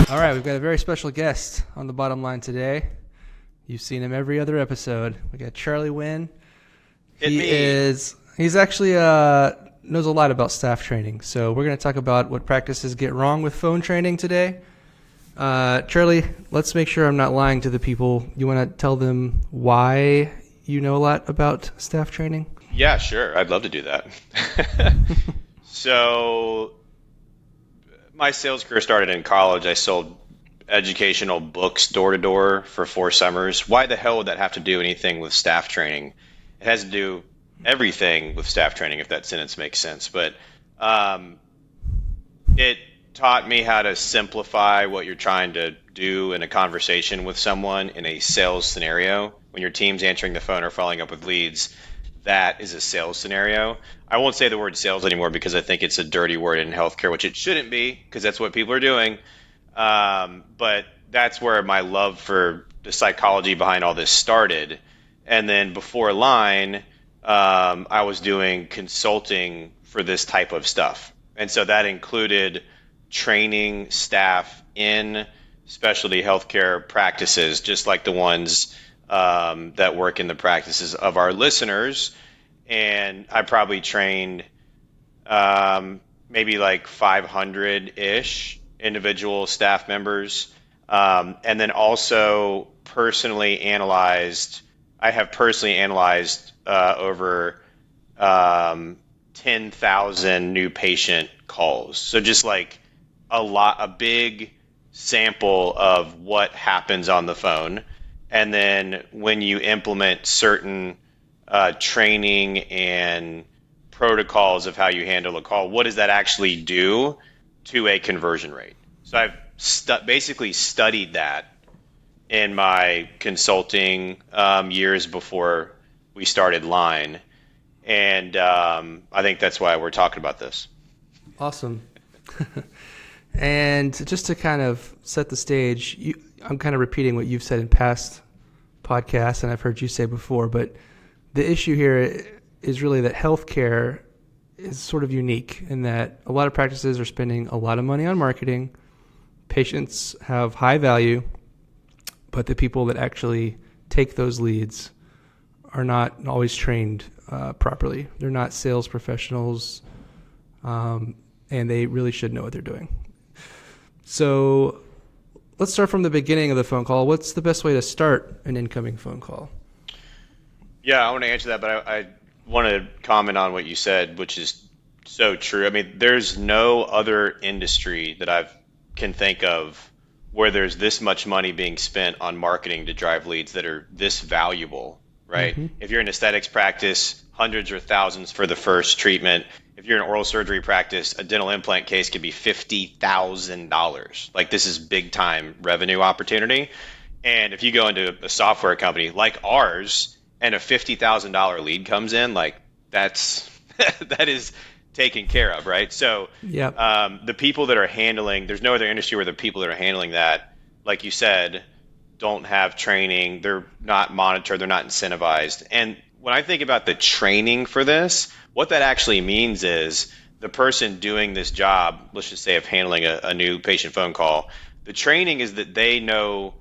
All right, we've got a very special guest on the bottom line today. You've seen him every other episode. We got Charlie Winn. He's actually knows a lot about staff training. So we're going to talk about what practices get wrong with phone training today. Charlie, let's make sure I'm not lying to the people. You want to tell them why you know a lot about staff training? Yeah, sure. I'd love to do that. So my sales career started in college. I sold educational books door to door for 4 summers. Why the hell would that have to do anything with staff training? It has to do everything with staff training, if that sentence makes sense. But it taught me how to simplify what you're trying to do in a conversation with someone in a sales scenario. When your team's answering the phone or following up with leads, that is a sales scenario. I won't say the word sales anymore because I think it's a dirty word in healthcare, which it shouldn't be because that's what people are doing. But that's where my love for the psychology behind all this started. And then before Line, I was doing consulting for this type of stuff. And so that included training staff in specialty healthcare practices, just like the ones that work in the practices of our listeners. And I probably trained maybe like 500-ish individual staff members. And then also I have personally analyzed over 10,000 new patient calls. So just like a big sample of what happens on the phone. And then when you implement certain training and protocols of how you handle a call, what does that actually do to a conversion rate? So I've basically studied that in my consulting years before we started Line. And I think that's why we're talking about this. Awesome. And just to kind of set the stage, I'm kind of repeating what you've said in past podcasts, and I've heard you say before, but the issue here is really that healthcare is sort of unique in that a lot of practices are spending a lot of money on marketing. Patients have high value, but the people that actually take those leads are not always trained properly. They're not sales professionals, and they really should know what they're doing. So let's start from the beginning of the phone call. What's the best way to start an incoming phone call? Yeah, I want to answer that, but I want to comment on what you said, which is so true. I mean, there's no other industry that I can think of where there's this much money being spent on marketing to drive leads that are this valuable, right? Mm-hmm. If you're an aesthetics practice, hundreds or thousands for the first treatment. If you're an oral surgery practice, a dental implant case could be $50,000. Like, this is big time revenue opportunity. And if you go into a software company like ours and a $50,000 lead comes in, like that is taken care of, right? So the people that are handling, there's no other industry where the people that are handling that, like you said, don't have training. They're not monitored. They're not incentivized. And when I think about the training for this, what that actually means is the person doing this job, let's just say of handling a new patient phone call, the training is that they know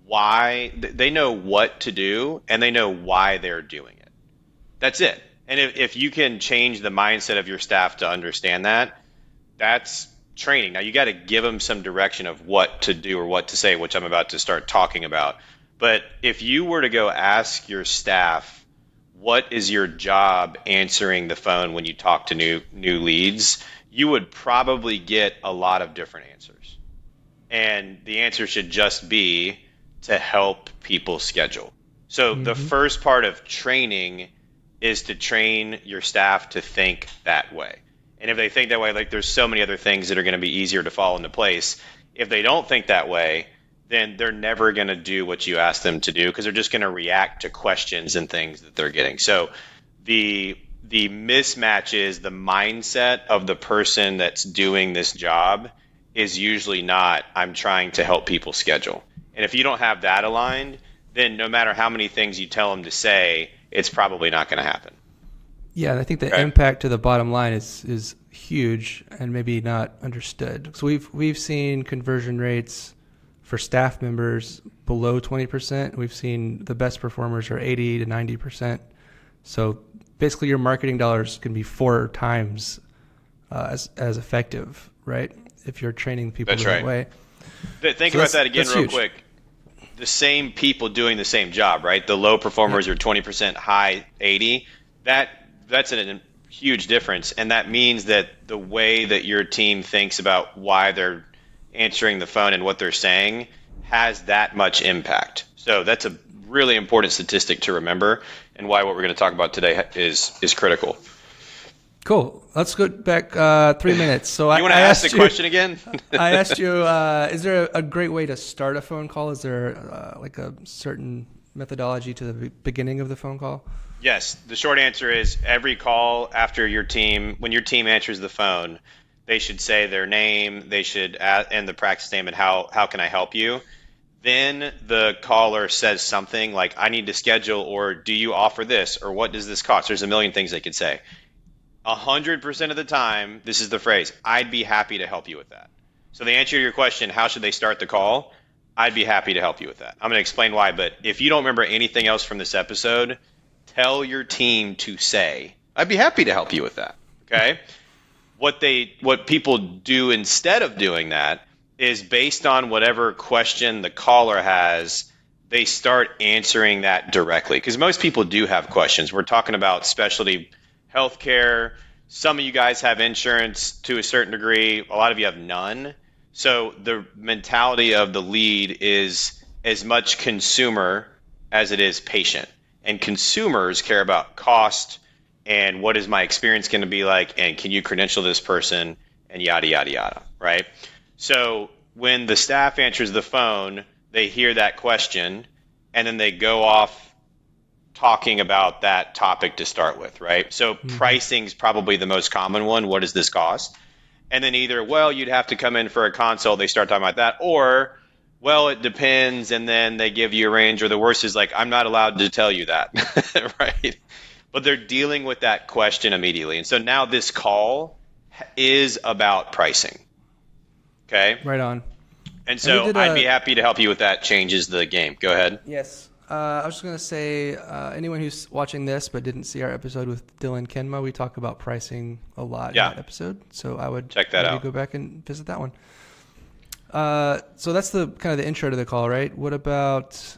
they know what to do and they know why they're doing it. That's it. And if you can change the mindset of your staff to understand that, that's training. Now you got to give them some direction of what to do or what to say, which I'm about to start talking about. But if you were to go ask your staff, what is your job answering the phone when you talk to new leads, you would probably get a lot of different answers. And the answer should just be to help people schedule. So the first part of training is to train your staff to think that way. And if they think that way, like, there's so many other things that are going to be easier to fall into place. If they don't think that way, then they're never going to do what you ask them to do because they're just going to react to questions and things that they're getting. So the mismatch is the mindset of the person that's doing this job is usually not, I'm trying to help people schedule. And if you don't have that aligned, then no matter how many things you tell them to say, it's probably not going to happen. Yeah, and I think the impact to the bottom line is huge and maybe not understood. So we've seen conversion rates For staff members below 20%, we've seen the best performers are 80 to 90%. So basically your marketing dollars can be 4 times as effective, right? If you're training people the right way. Think about that again real quick. The same people doing the same job, right? The low performers are 20%, high 80. That's a huge difference. And that means that the way that your team thinks about why they're answering the phone and what they're saying has that much impact. So that's a really important statistic to remember, and why what we're going to talk about today is critical. Cool. Let's go back 3 minutes. So you want to ask the question again? I asked you, is there a great way to start a phone call? Is there like a certain methodology to the beginning of the phone call? Yes. The short answer is every call after when your team answers the phone, they should say their name, they should end the practice name, and how can I help you? Then the caller says something like, I need to schedule, or do you offer this, or what does this cost? There's a million things they could say. 100% of the time, this is the phrase, I'd be happy to help you with that. So the answer to your question, how should they start the call? I'd be happy to help you with that. I'm going to explain why, but if you don't remember anything else from this episode, tell your team to say, I'd be happy to help you with that, okay? What people do instead of doing that is, based on whatever question the caller has, they start answering that directly. Because most people do have questions. We're talking about specialty healthcare. Some of you guys have insurance to a certain degree. A lot of you have none. So the mentality of the lead is as much consumer as it is patient. And consumers care about cost and what is my experience going to be like, and can you credential this person, and yada, yada, yada, right? So when the staff answers the phone, they hear that question, and then they go off talking about that topic to start with, right? So pricing's probably the most common one. What does this cost? And then either, well, you'd have to come in for a consult. They start talking about that. Or, well, it depends. And then they give you a range. Or the worst is like, I'm not allowed to tell you that, right? But they're dealing with that question immediately. And so now this call is about pricing. Okay? Right on. And so I'd be happy to help you with that. Changes the game. Go ahead. Yes. I was just going to say, anyone who's watching this but didn't see our episode with Dylan Kenma, we talk about pricing a lot in that episode. So I would check that out. Go back and visit that one. So that's the kind of the intro to the call, right? What about,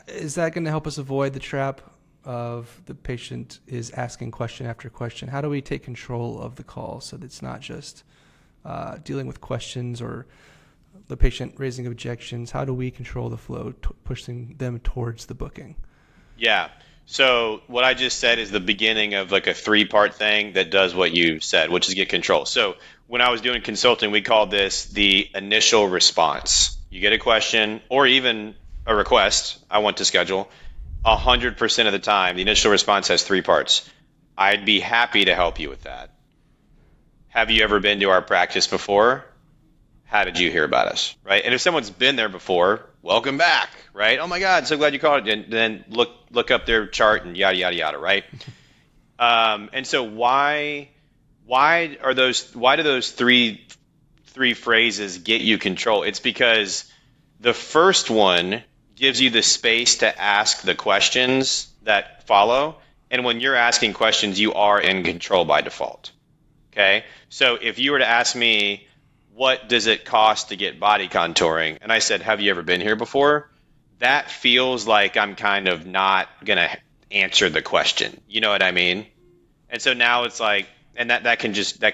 is that going to help us avoid the trap of the patient is asking question after question? How do we take control of the call so that it's not just dealing with questions or the patient raising objections? How do we control the flow, pushing them towards the booking? Yeah. So what I just said is the beginning of like a 3-part thing that does what you said, which is get control. So when I was doing consulting, we called this the initial response. You get a question or even a request, I want to schedule. 100% of the time, the initial response has 3 parts. I'd be happy to help you with that. Have you ever been to our practice before? How did you hear about us, right? And if someone's been there before, welcome back, right? Oh my God, so glad you called. And then look up their chart and yada, yada, yada, right? And so why do those three phrases get you control? It's because the first one gives you the space to ask the questions that follow. And when you're asking questions, you are in control by default, okay? So if you were to ask me, what does it cost to get body contouring? And I said, have you ever been here before? That feels like I'm kind of not going to answer the question. You know what I mean? And so now it's like, and that can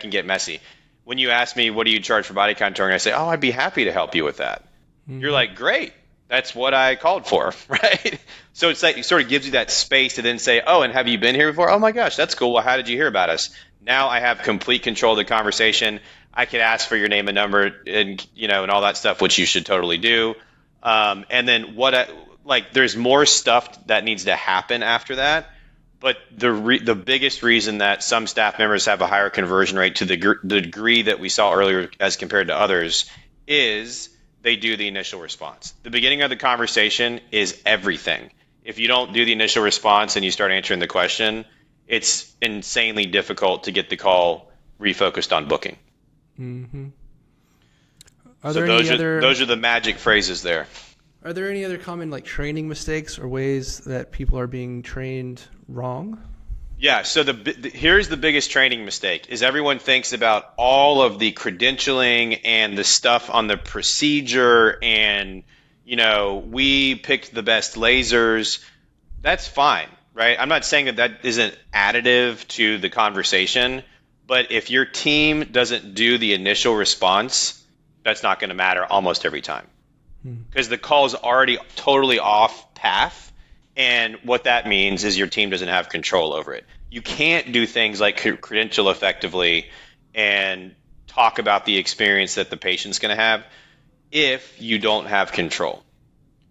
get messy. When you ask me, what do you charge for body contouring? I say, oh, I'd be happy to help you with that. Mm-hmm. You're like, great. That's what I called for, right? So it's like, it sort of gives you that space to then say, oh, and have you been here before? Oh my gosh, that's cool. Well, how did you hear about us? Now I have complete control of the conversation. I could ask for your name and number and, and all that stuff, which you should totally do. And then there's more stuff that needs to happen after that. But the biggest reason that some staff members have a higher conversion rate to the degree that we saw earlier as compared to others is they do the initial response. The beginning of the conversation is everything. If you don't do the initial response and you start answering the question, it's insanely difficult to get the call refocused on booking. Mm-hmm. Are So there any other those are the magic phrases there. are there any other common like training mistakes or ways that people are being trained wrong? Yeah, so here's the biggest training mistake is everyone thinks about all of the credentialing and the stuff on the procedure and we picked the best lasers. That's fine, right? I'm not saying that that isn't additive to the conversation, but if your team doesn't do the initial response, that's not going to matter almost every time because the call is already totally off path. And what that means is your team doesn't have control over it. You can't do things like credential effectively and talk about the experience that the patient's going to have if you don't have control.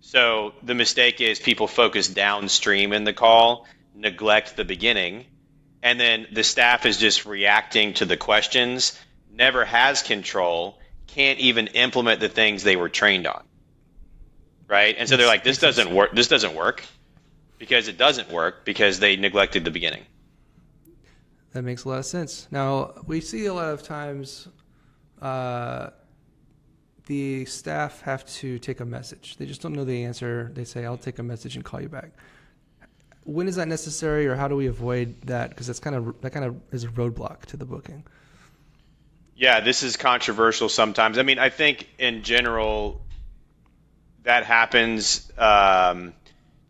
So the mistake is people focus downstream in the call, neglect the beginning, and then the staff is just reacting to the questions, never has control, can't even implement the things they were trained on. Right? And so they're like, this doesn't work. This doesn't work because it doesn't work because they neglected the beginning. That makes a lot of sense. Now, we see a lot of times the staff have to take a message. They just don't know the answer. They say, I'll take a message and call you back. When is that necessary, or how do we avoid that? Because that kind of is a roadblock to the booking. Yeah, this is controversial sometimes. I mean, I think in general that happens.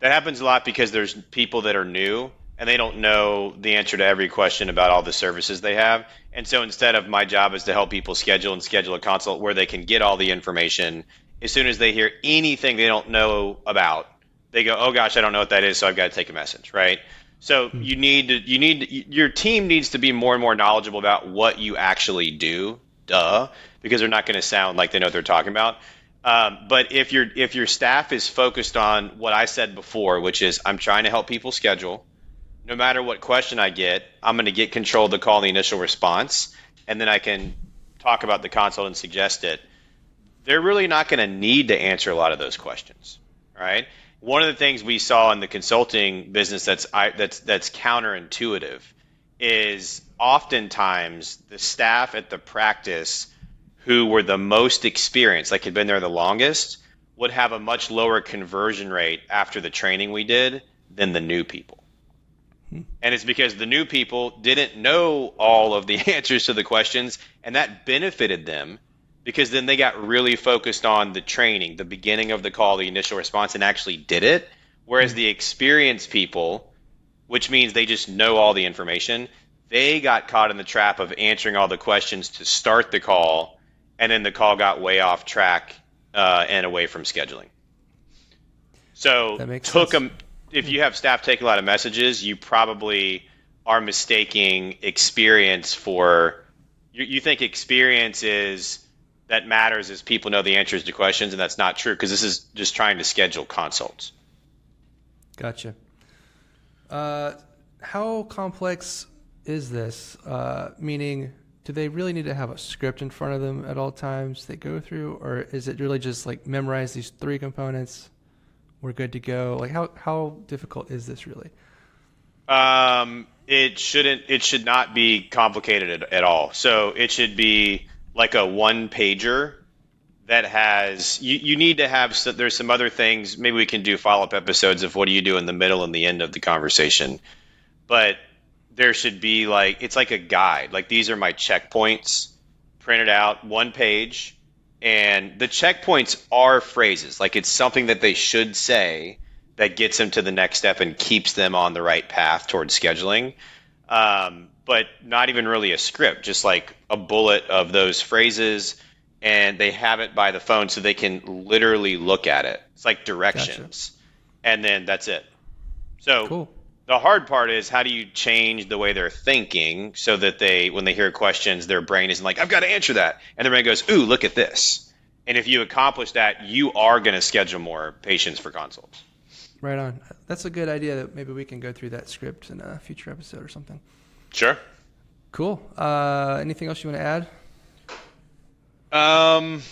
That happens a lot because there's people that are new and they don't know the answer to every question about all the services they have. And so instead of my job is to help people schedule a consult where they can get all the information, as soon as they hear anything they don't know about, they go, oh gosh, I don't know what that is, so I've got to take a message, right? So your team needs to be more and more knowledgeable about what you actually do, because they're not going to sound like they know what they're talking about. But if your staff is focused on what I said before, which is I'm trying to help people schedule, no matter what question I get, I'm going to get control of the call and the initial response, and then I can talk about the consult and suggest it. They're really not going to need to answer a lot of those questions, right? One of the things we saw in the consulting business that's counterintuitive is oftentimes the staff at the practice who were the most experienced, like had been there the longest, would have a much lower conversion rate after the training we did than the new people. And it's because the new people didn't know all of the answers to the questions, and that benefited them because then they got really focused on the training, the beginning of the call, the initial response, and actually did it. Whereas the experienced people, which means they just know all the information, they got caught in the trap of answering all the questions to start the call, and then the call got way off track and away from scheduling. So that makes sense. If you have staff take a lot of messages, you probably are mistaking experience for you think experience is that matters is people know the answers to questions, and that's not true because this is just trying to schedule consults. Gotcha. How complex is this? Meaning, do they really need to have a script in front of them at all times they go through, or is it really just like memorize these 3 components? We're good to go. Like how difficult is this really? It should not be complicated at all. So it should be like a one pager that has, you need to have, so there's some other things, maybe we can do follow-up episodes of what do you do in the middle and the end of the conversation. But there should be it's like a guide. Like these are my checkpoints printed out, one page. And the checkpoints are phrases. Like it's something that they should say that gets them to the next step and keeps them on the right path towards scheduling. But not even really a script, just like a bullet of those phrases. And they have it by the phone so they can literally look at it. It's like directions. Gotcha. And then that's it. So cool. The hard part is how do you change the way they're thinking so that when they hear questions, their brain isn't like, I've got to answer that. And their brain goes, ooh, look at this. And if you accomplish that, you are going to schedule more patients for consults. Right on. That's a good idea that maybe we can go through that script in a future episode or something. Sure. Cool. Anything else you want to add?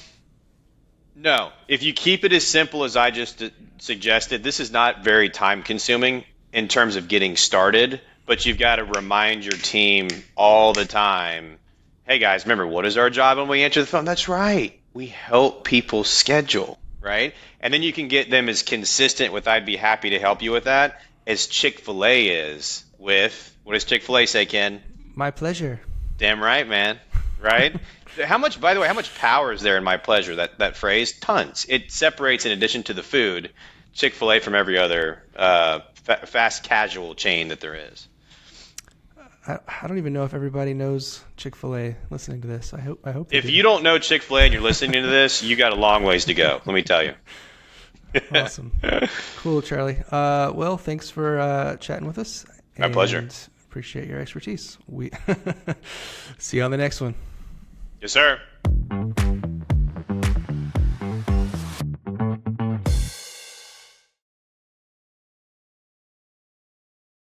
No. If you keep it as simple as I just suggested, this is not very time consuming in terms of getting started, but you've got to remind your team all the time, hey guys, remember, what is our job when we answer the phone? That's right. We help people schedule, right? And then you can get them as consistent with I'd be happy to help you with that as Chick-fil-A is with, what does Chick-fil-A say, Ken? My pleasure. Damn right, man. Right? How much, by the way, how much power is there in my pleasure? That phrase, tons. It separates, in addition to the food, Chick-fil-A from every other fast casual chain that there is. I don't even know if everybody knows Chick-fil-A listening to this. I hope they If do. you don't know Chick-fil-A and you're listening to this, you got a long ways to go. Let me tell you. Awesome. Cool, Charlie. Well, thanks for chatting with us. My pleasure. Appreciate your expertise. We see you on the next one. Yes, sir.